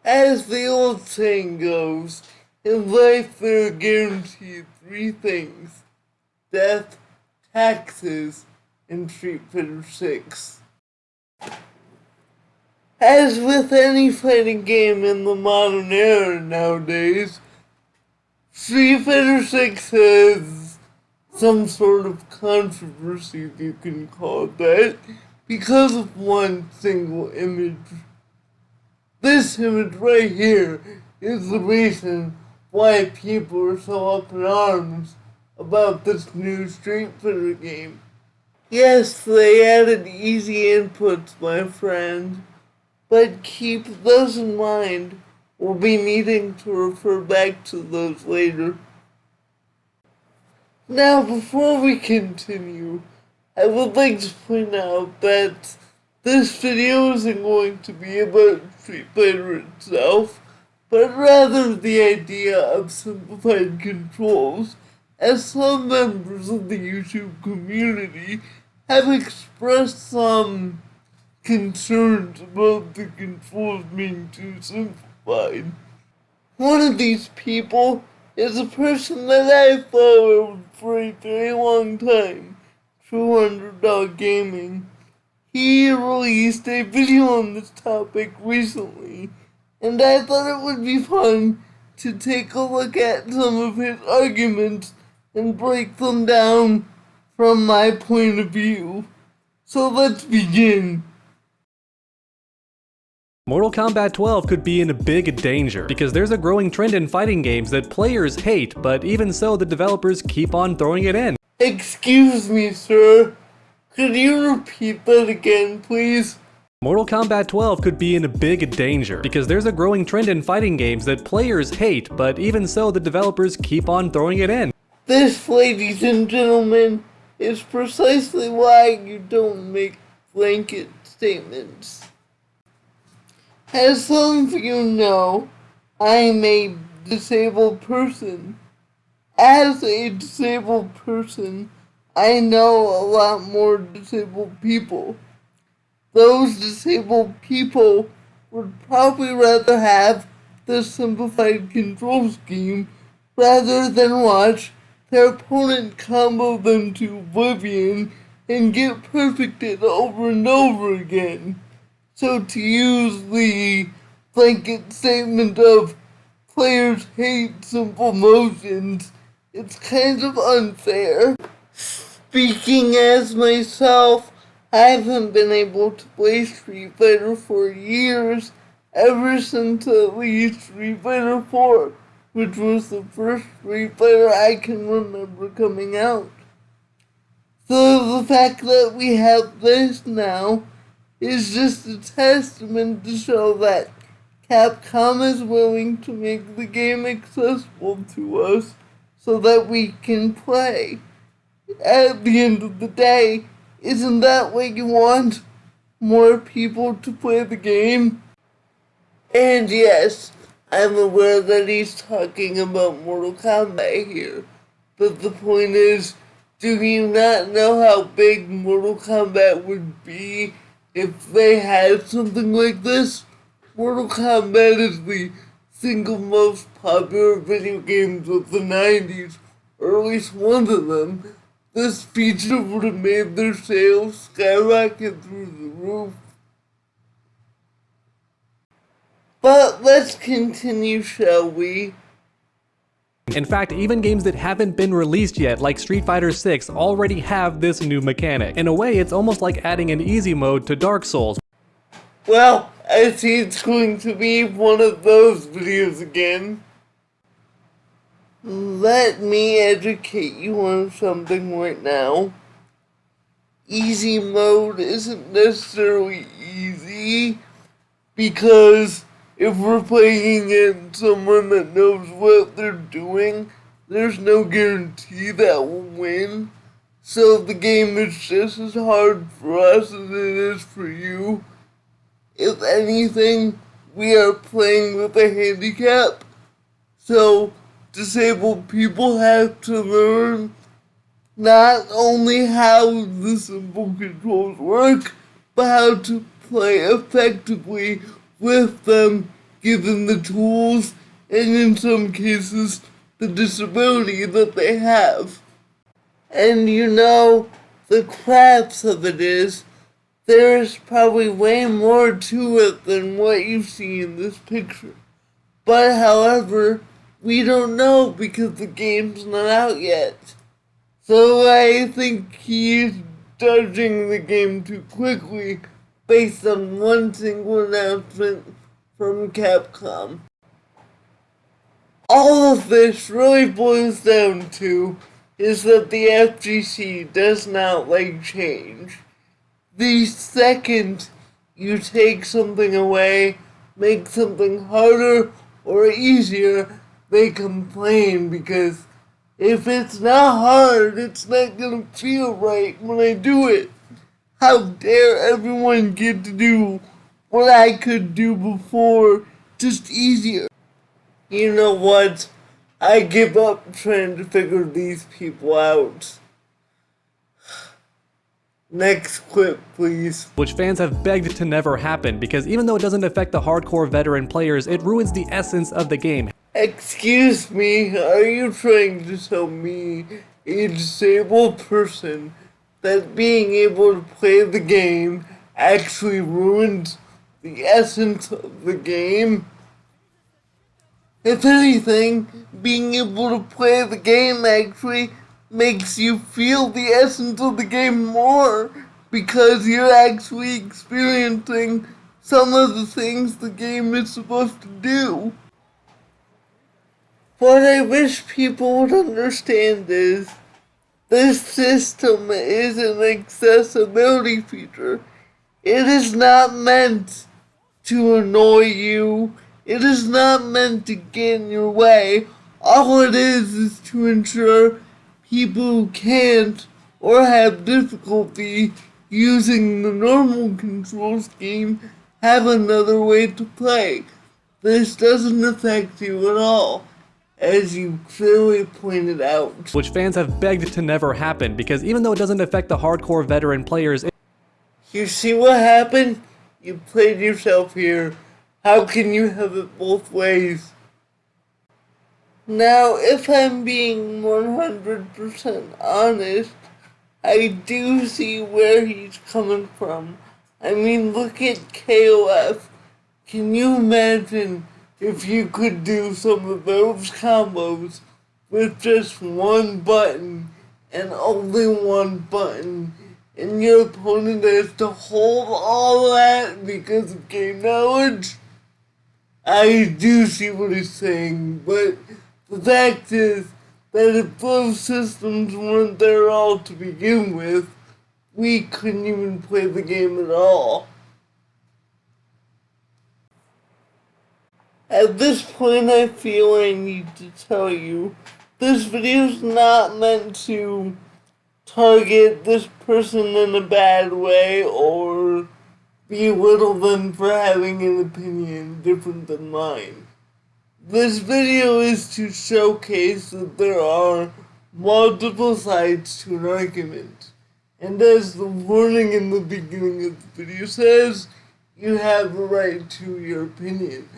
As the old saying goes, in life there are guaranteed three things: death, taxes, and Street Fighter 6. As with any fighting game in the modern era nowadays, Street Fighter 6 has some sort of controversy, if you can call it that, because of one single image. This image right here is the reason why people are so up in arms about this new Street Fighter game. Yes, they added easy inputs, my friend, but keep those in mind. We'll be needing to refer back to those later. Now, before we continue, I would like to point out that this video isn't going to be about Street Fighter itself, but rather the idea of simplified controls, as some members of the YouTube community have expressed some concerns about the controls being too simplified. One of these people is a person that I followed for a very long time, True Underdawg Gaming. He released a video on this topic recently, and I thought it would be fun to take a look at some of his arguments and break them down from my point of view. So let's begin. Mortal Kombat 12 could be in big danger, because there's a growing trend in fighting games that players hate, but even so the developers keep on throwing it in. Excuse me, sir. Could you repeat that again, please? Mortal Kombat 12 could be in big danger, because there's a growing trend in fighting games that players hate, but even so the developers keep on throwing it in. This, ladies and gentlemen, is precisely why you don't make blanket statements. As some of you know, I'm a disabled person. As a disabled person, I know a lot more disabled people. Those disabled people would probably rather have the simplified control scheme rather than watch their opponent combo them to oblivion and get perfected over and over again. So to use the blanket statement of players hate simple motions, it's kind of unfair. Speaking as myself, I haven't been able to play Street Fighter for years, ever since at least Street Fighter 4, which was the first Street Fighter I can remember coming out. So the fact that we have this now is just a testament to show that Capcom is willing to make the game accessible to us so that we can play. At the end of the day, isn't that what you want? More people to play the game? And yes, I'm aware that he's talking about Mortal Kombat here, but the point is, do you not know how big Mortal Kombat would be if they had something like this? Mortal Kombat is the single most popular video games of the 90s, or at least one of them. This feature would have made their sales skyrocket through the roof. But let's continue, shall we? In fact, even games that haven't been released yet, like Street Fighter 6, already have this new mechanic. In a way, it's almost like adding an easy mode to Dark Souls. Well, I see it's going to be one of those videos again. Let me educate you on something right now. Easy mode isn't necessarily easy, because if we're playing against someone that knows what they're doing, there's no guarantee that we'll win. So the game is just as hard for us as it is for you. If anything, we are playing with a handicap. So disabled people have to learn not only how the simple controls work, but how to play effectively with them given the tools and in some cases the disability that they have. And you know, the crux of it is, there's probably way more to it than what you see in this picture. But however, we don't know because the game's not out yet. So I think he's judging the game too quickly based on one single announcement from Capcom. All of this really boils down to is that the FGC does not like change. The second you take something away, make something harder or easier, they complain because if it's not hard, it's not gonna feel right when I do it. How dare everyone get to do what I could do before, just easier. You know what? I give up trying to figure these people out. Next clip, please. Which fans have begged to never happen because even though it doesn't affect the hardcore veteran players, it ruins the essence of the game. Excuse me, are you trying to tell me, a disabled person, that being able to play the game actually ruins the essence of the game? If anything, being able to play the game actually makes you feel the essence of the game more because you're actually experiencing some of the things the game is supposed to do. What I wish people would understand is this system is an accessibility feature. It is not meant to annoy you. It is not meant to get in your way. All it is to ensure people who can't or have difficulty using the normal control scheme have another way to play. This doesn't affect you at all, as you clearly pointed out. Which fans have begged to never happen because even though it doesn't affect the hardcore veteran players, You see what happened? You played yourself here. How can you have it both ways? Now, if I'm being 100% honest, I do see where he's coming from. I mean, look at KOF. Can you imagine if you could do some of those combos with just one button and only one button, and your opponent has to hold all that because of game knowledge? I do see what he's saying, but the fact is that if those systems weren't there all to begin with, we couldn't even play the game at all. At this point, I feel I need to tell you, this video is not meant to target this person in a bad way or belittle them for having an opinion different than mine. This video is to showcase that there are multiple sides to an argument, and as the warning in the beginning of the video says, you have a right to your opinion.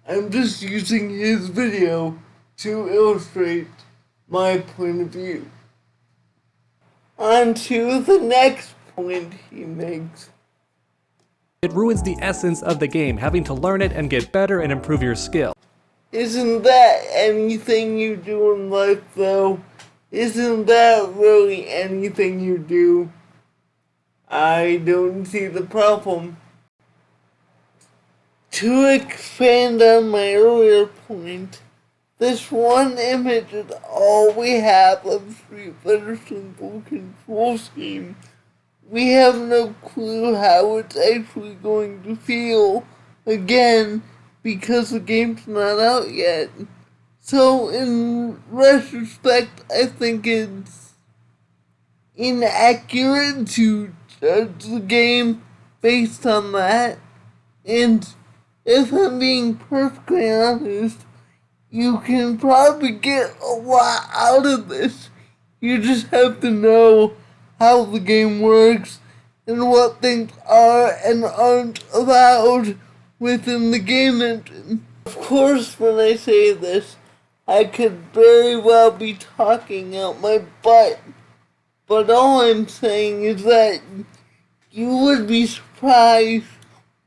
I'm just using his video to illustrate my point of view. On to the next point he makes. it ruins the essence of the game, having to learn it and get better and improve your skill. Isn't that anything you do in life, though? Isn't that really anything you do? I don't see the problem. To expand on my earlier point, this one image is all we have of Street Fighter's simple control scheme. We have no clue how it's actually going to feel, again, because the game's not out yet. So in retrospect, I think it's inaccurate to judge the game based on that. And if I'm being perfectly honest, you can probably get a lot out of this. You just have to know how the game works and what things are and aren't allowed within the game engine. Of course, when I say this, I could very well be talking out my butt, but all I'm saying is that you would be surprised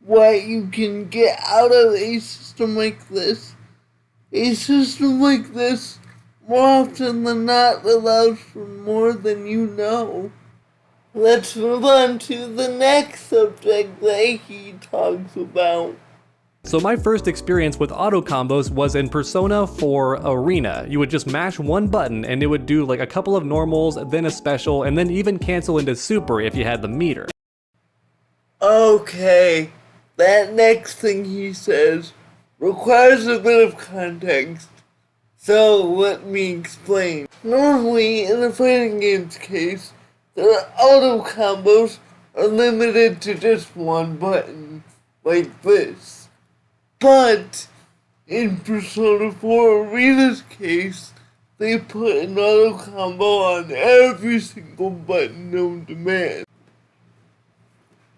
what you can get out of a system like this. A system like this, more often than not, allows for more than you know. Let's move on to the next subject that he talks about. So my first experience with auto combos was in Persona 4 Arena. You would just mash one button and it would do like a couple of normals, then a special, and then even cancel into super if you had the meter. Okay, that next thing he says requires a bit of context, so let me explain. Normally, in a fighting game's case, their auto combos are limited to just one button, like this. But in Persona 4 Arena's case, they put an auto combo on every single button known to man.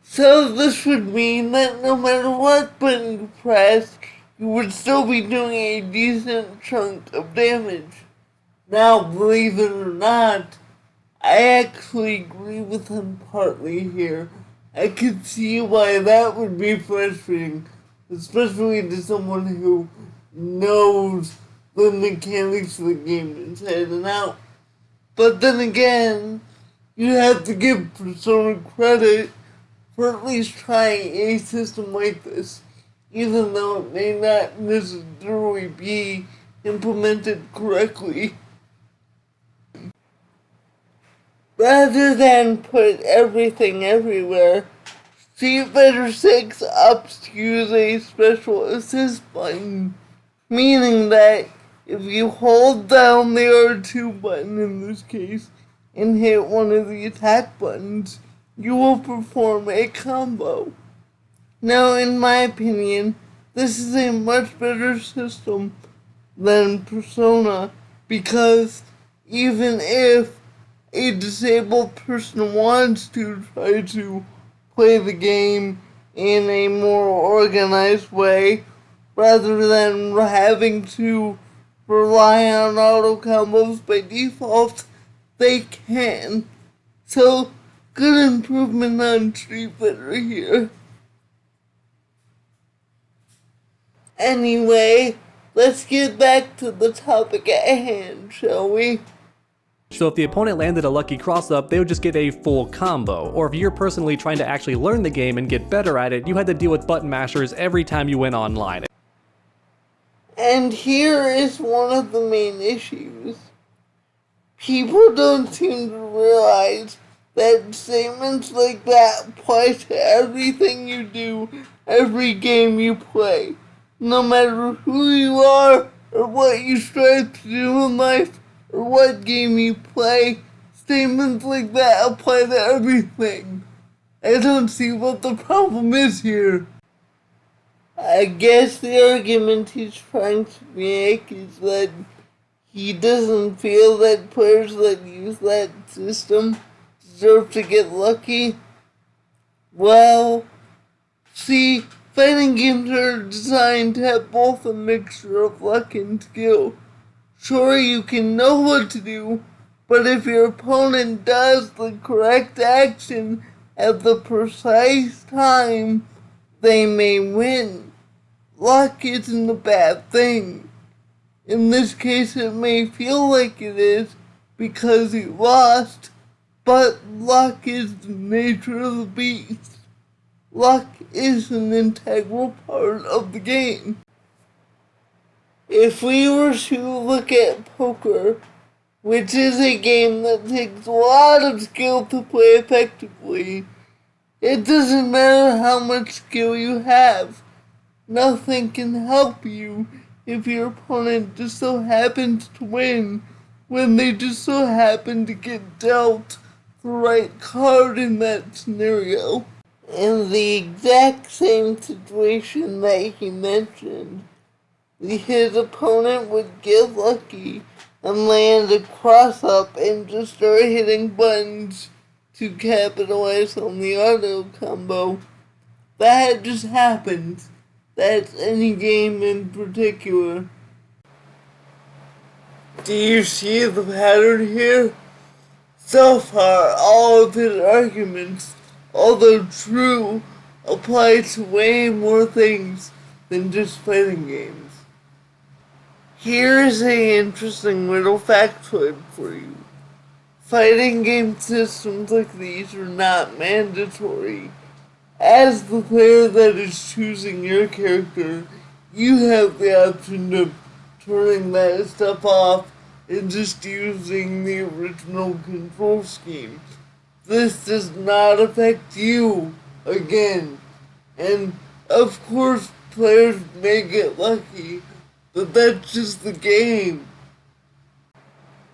So this would mean that no matter what button you press, you would still be doing a decent chunk of damage. Now, believe it or not, I actually agree with him partly here. I could see why that would be frustrating, especially to someone who knows the mechanics of the game inside and out. But then again, you have to give Persona credit for at least trying a system like this, even though it may not necessarily be implemented correctly. Rather than put everything everywhere, Street Fighter 6 opts to use a special assist button, meaning that if you hold down the R2 button in this case and hit one of the attack buttons, you will perform a combo. Now, in my opinion, this is a much better system than Persona, because even if a disabled person wants to try to play the game in a more organized way, rather than having to rely on auto combos by default, they can. So, good improvement on Street Fighter here. Anyway, let's get back to the topic at hand, shall we? So if the opponent landed a lucky cross-up, they would just get a full combo. Or if you're personally trying to actually learn the game and get better at it, you had to deal with button mashers every time you went online. And here is one of the main issues. People don't seem to realize that statements like that apply to everything you do, every game you play. No matter who you are, or what you strive to do in life, or what game you play, statements like that apply to everything. I don't see what the problem is here. I guess the argument he's trying to make is that he doesn't feel that players that use that system deserve to get lucky. Well, see, fighting games are designed to have both a mixture of luck and skill. Sure, you can know what to do, but if your opponent does the correct action at the precise time, they may win. Luck isn't a bad thing. In this case, it may feel like it is because you lost, but luck is the nature of the beast. Luck is an integral part of the game. If we were to look at poker, which is a game that takes a lot of skill to play effectively, it doesn't matter how much skill you have. Nothing can help you if your opponent just so happens to win when they just so happen to get dealt the right card in that scenario. In the exact same situation that he mentioned, his opponent would get lucky and land a cross-up and just start hitting buttons to capitalize on the auto combo. That just happened. That's any game in particular. Do you see the pattern here? So far, all of his arguments, although true, apply to way more things than just fighting games. Here's an interesting little factoid for you. Fighting game systems like these are not mandatory. As the player that is choosing your character, you have the option of turning that stuff off and just using the original control scheme. This does not affect you, again. And of course players may get lucky, but that's just the game.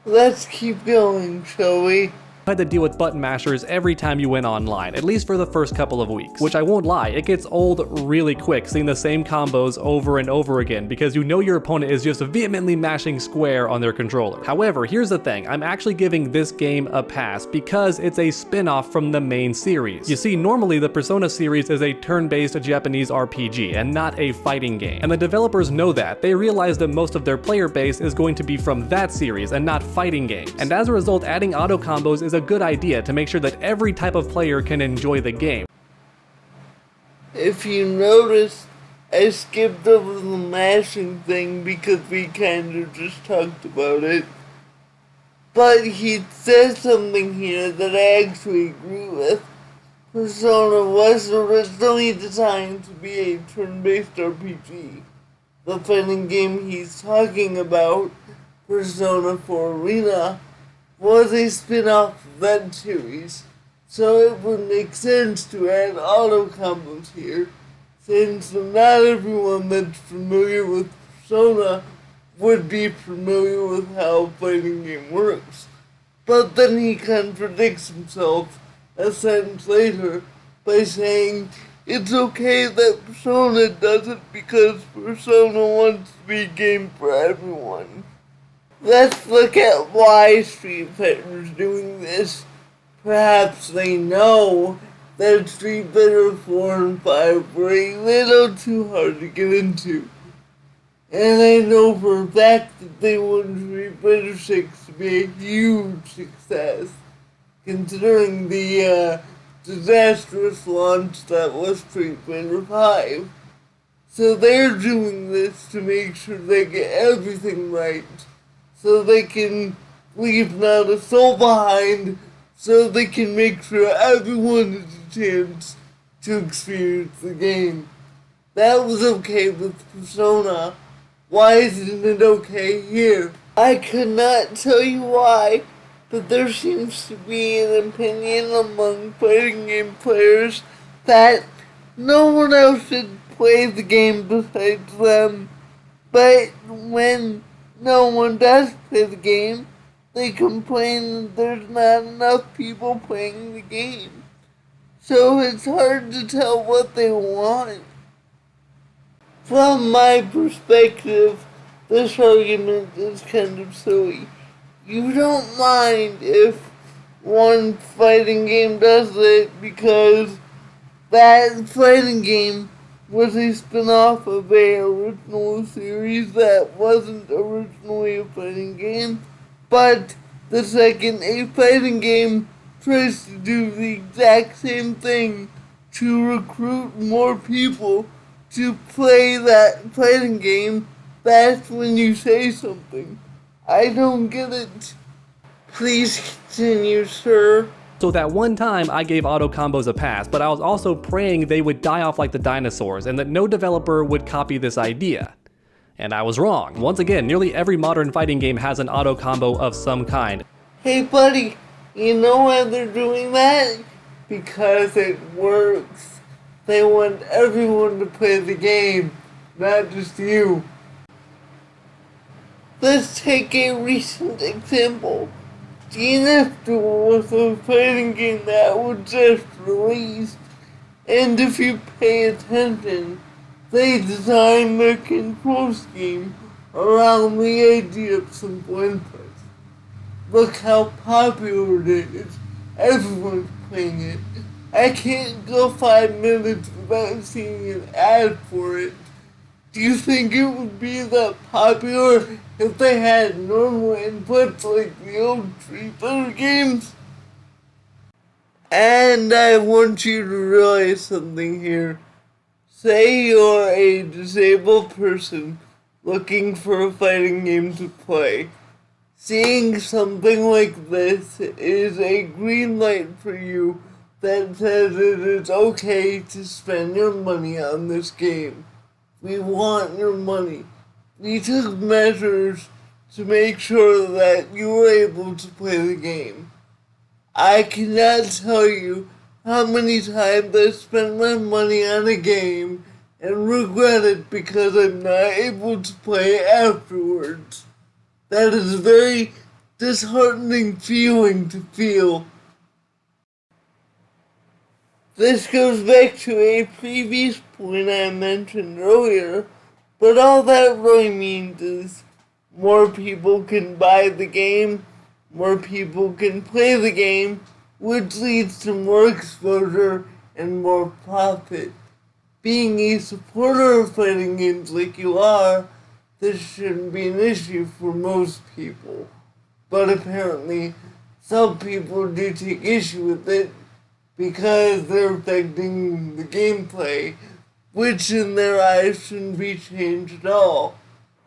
Let's keep going, shall we? Had to deal with button mashers every time you went online, at least for the first couple of weeks. Which I won't lie, it gets old really quick seeing the same combos over and over again because you know your opponent is just vehemently mashing square on their controller. However, here's the thing, I'm actually giving this game a pass because it's a spin-off from the main series. You see, normally the Persona series is a turn-based Japanese RPG and not a fighting game. And the developers know that. They realize that most of their player base is going to be from that series and not fighting games. And as a result, adding auto combos is a good idea to make sure that every type of player can enjoy the game. If you notice, I skipped over the mashing thing because we kind of just talked about it. But he says something here that I actually agree with. Persona was originally designed to be a turn-based RPG. The fighting game he's talking about, Persona 4 Arena, was a spin-off of that series, so it would make sense to add auto combos here, since not everyone that's familiar with Persona would be familiar with how a fighting game works. But then he contradicts himself a sentence later by saying it's okay that Persona does it because Persona wants to be a game for everyone. Let's look at why Street Fighter's doing this. Perhaps they know that Street Fighter 4 and 5 were a little too hard to get into. And I know for a fact that they want Street Fighter 6 to be a huge success, considering the disastrous launch that was Street Fighter 5. So they're doing this to make sure they get everything right, so they can leave not a soul behind, so they can make sure everyone has a chance to experience the game. That was okay with Persona. Why isn't it okay here? I could not tell you why, but there seems to be an opinion among fighting game players that no one else should play the game besides them. But when no one does play the game, they complain that there's not enough people playing the game. So it's hard to tell what they want. From my perspective, this argument is kind of silly. You don't mind if one fighting game does it because that fighting game was a spin-off of a original series that wasn't originally a fighting game, but the second a fighting game tries to do the exact same thing to recruit more people to play that fighting game, that's when you say something. I don't get it. Please continue, sir. So that one time I gave auto combos a pass, but I was also praying they would die off like the dinosaurs and that no developer would copy this idea. And I was wrong. Once again, nearly every modern fighting game has an auto combo of some kind. Hey buddy, you know why they're doing that? Because it works. They want everyone to play the game, not just you. Let's take a recent example. DNF Duel was a fighting game that was just released, and if you pay attention, they designed the control scheme around the idea of simple inputs. Look how popular it is. Everyone's playing it. I can't go 5 minutes without seeing an ad for it Do you think it would be that popular if they had normal inputs like the old Street Fighter games? And I want you to realize something here. Say you're a disabled person looking for a fighting game to play. Seeing something like this is a green light for you that says it is okay to spend your money on this game. We want your money. We took measures to make sure that you were able to play the game. I cannot tell you how many times I spent my money on a game and regret it because I'm not able to play it afterwards. That is a very disheartening feeling to feel. This goes back to a previous point I mentioned earlier, but all that really means is more people can buy the game, more people can play the game, which leads to more exposure and more profit. Being a supporter of fighting games like you are, this shouldn't be an issue for most people. But apparently, some people do take issue with it because they're affecting the gameplay, which in their eyes shouldn't be changed at all.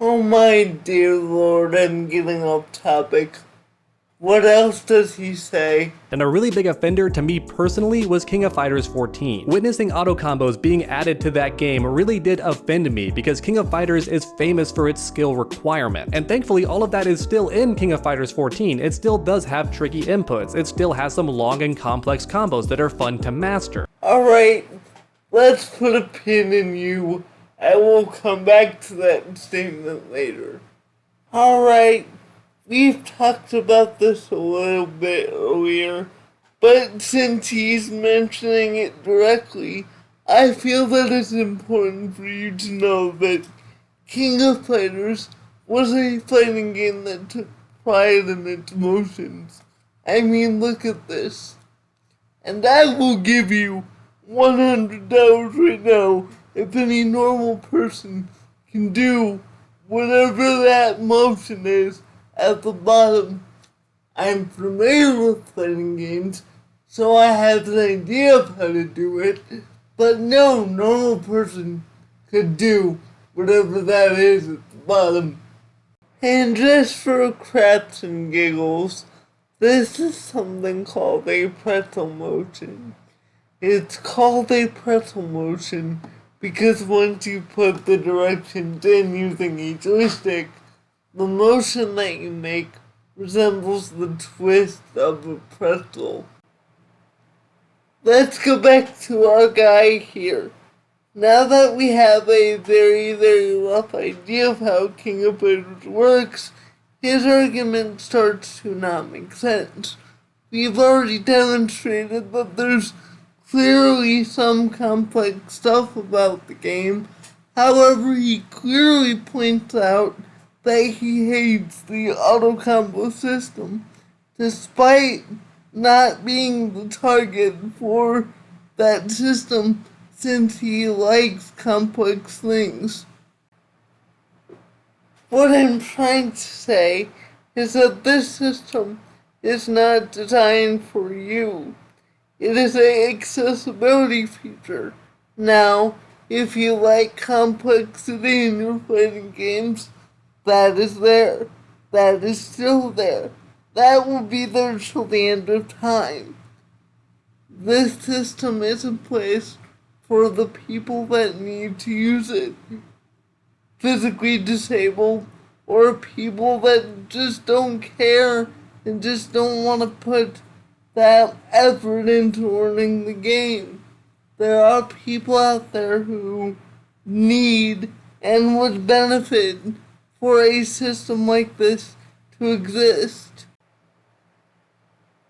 Oh my dear lord, I'm getting off topic. What else does he say? And a really big offender to me personally was King of Fighters 14. Witnessing auto combos being added to that game really did offend me because King of Fighters is famous for its skill requirement. And thankfully all of that is still in King of Fighters 14. It still does have tricky inputs. It still has some long and complex combos that are fun to master. Alright, let's put a pin in you. I will come back to that statement later. Alright. We've talked about this a little bit earlier, but since he's mentioning it directly, I feel that it's important for you to know that King of Fighters was a fighting game that took pride in its motions. I mean, look at this. And I will give you $100 right now if any normal person can do whatever that motion is at the bottom. I'm familiar with fighting games, so I have an idea of how to do it, but no normal person could do whatever that is at the bottom. And just for craps and giggles, this is something called a pretzel motion. It's called a pretzel motion because once you put the directions in using a joystick, the motion that you make resembles the twist of a pretzel. Let's go back to our guy here. Now that we have a very, very rough idea of how King of Fighters works, his argument starts to not make sense. We've already demonstrated that there's clearly some complex stuff about the game. However, he clearly points out that he hates the auto combo system, despite not being the target for that system since he likes complex things. What I'm trying to say is that this system is not designed for you. It is an accessibility feature. Now, if you like complexity in your fighting games, that is there. That is still there. That will be there till the end of time. This system is in place for the people that need to use it. Physically disabled, or people that just don't care and just don't want to put that effort into learning the game. There are people out there who need and would benefit for a system like this to exist.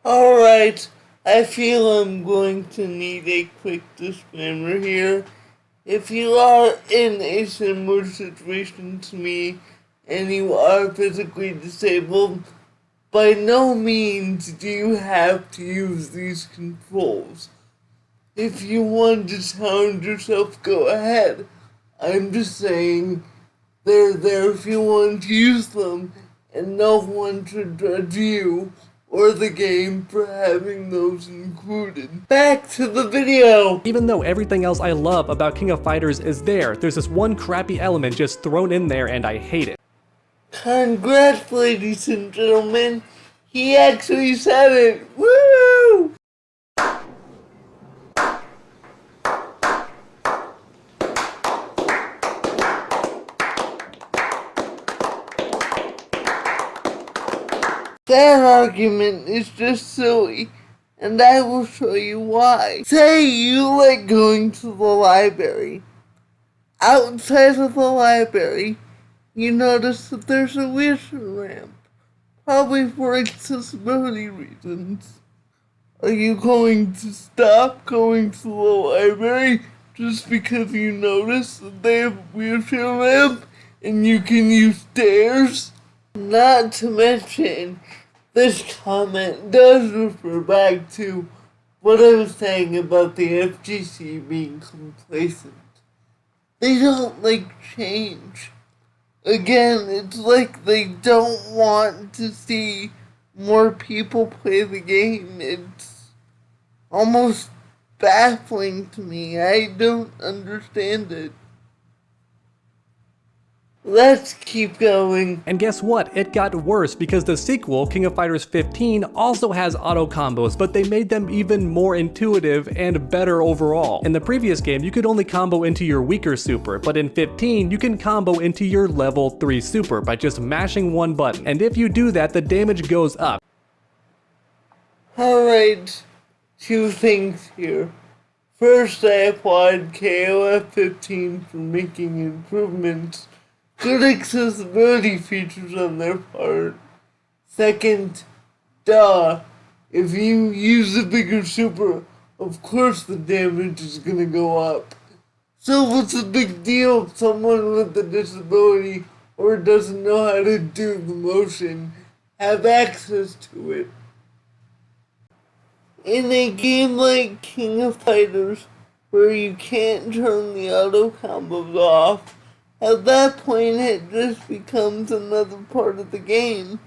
Alright, I feel I'm going to need a quick disclaimer here. If you are in a similar situation to me and you are physically disabled, by no means do you have to use these controls. If you want to challenge yourself, go ahead. I'm just saying they're there if you want to use them, and no one should judge you or the game for having those included. Back to the video! Even though everything else I love about King of Fighters is there's this one crappy element just thrown in there and I hate it. Congrats, ladies and gentlemen. He actually said it. Woo! That argument is just silly, and I will show you why. Say you like going to the library. Outside of the library, you notice that there's a wheelchair ramp, probably for accessibility reasons. Are you going to stop going to the library just because you notice that they have a wheelchair ramp and you can use stairs? Not to mention, this comment does refer back to what I was saying about the FGC being complacent. They don't like change. Again, it's like they don't want to see more people play the game. It's almost baffling to me. I don't understand it. Let's keep going. And guess what? It got worse because the sequel, King of Fighters 15, also has auto combos, but they made them even more intuitive and better overall. In the previous game, you could only combo into your weaker super, but in 15, you can combo into your level 3 super by just mashing one button. And if you do that, the damage goes up. Alright, two things here. First, I applaud KOF 15 for making improvements, good accessibility features on their part. Second, duh, if you use a bigger super, of course the damage is gonna go up. So what's the big deal if someone with a disability or doesn't know how to do the motion have access to it? In a game like King of Fighters, where you can't turn the auto combos off, at that point it just becomes another part of the game,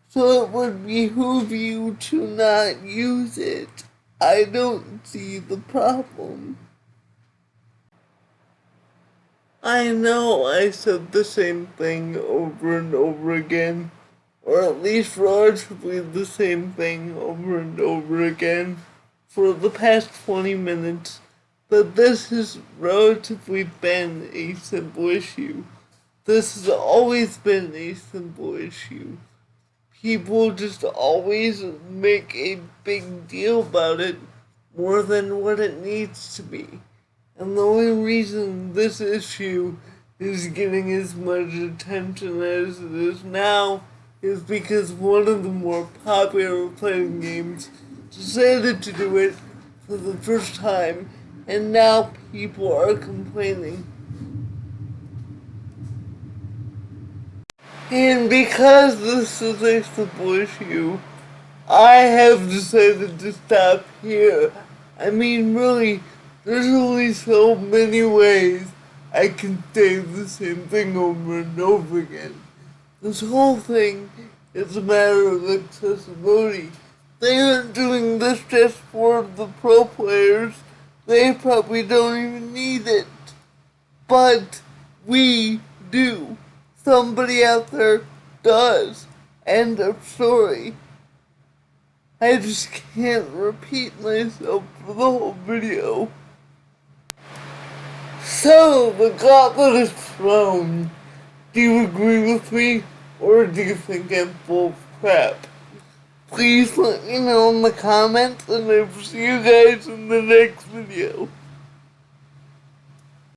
so it would behoove you to not use it. I don't see the problem. I know I said the same thing over and over again, or at least relatively the same thing over and over again for the past 20 minutes, but this has relatively been a simple issue. This has always been a simple issue. People just always make a big deal about it more than what it needs to be. And the only reason this issue is getting as much attention as it is now is because one of the more popular fighting games decided to do it for the first time, and now people are complaining. And because this is a simple issue, I have decided to stop here. I mean, really, there's only so many ways I can say the same thing over and over again. This whole thing is a matter of accessibility. They aren't doing this just for the pro players. They probably don't even need it. But we do. Somebody out there does. End of story. I just can't repeat myself for the whole video. So, the gauntlet is thrown. Do you agree with me, or do you think I'm full of crap? Please let me know in the comments, and I will see you guys in the next video.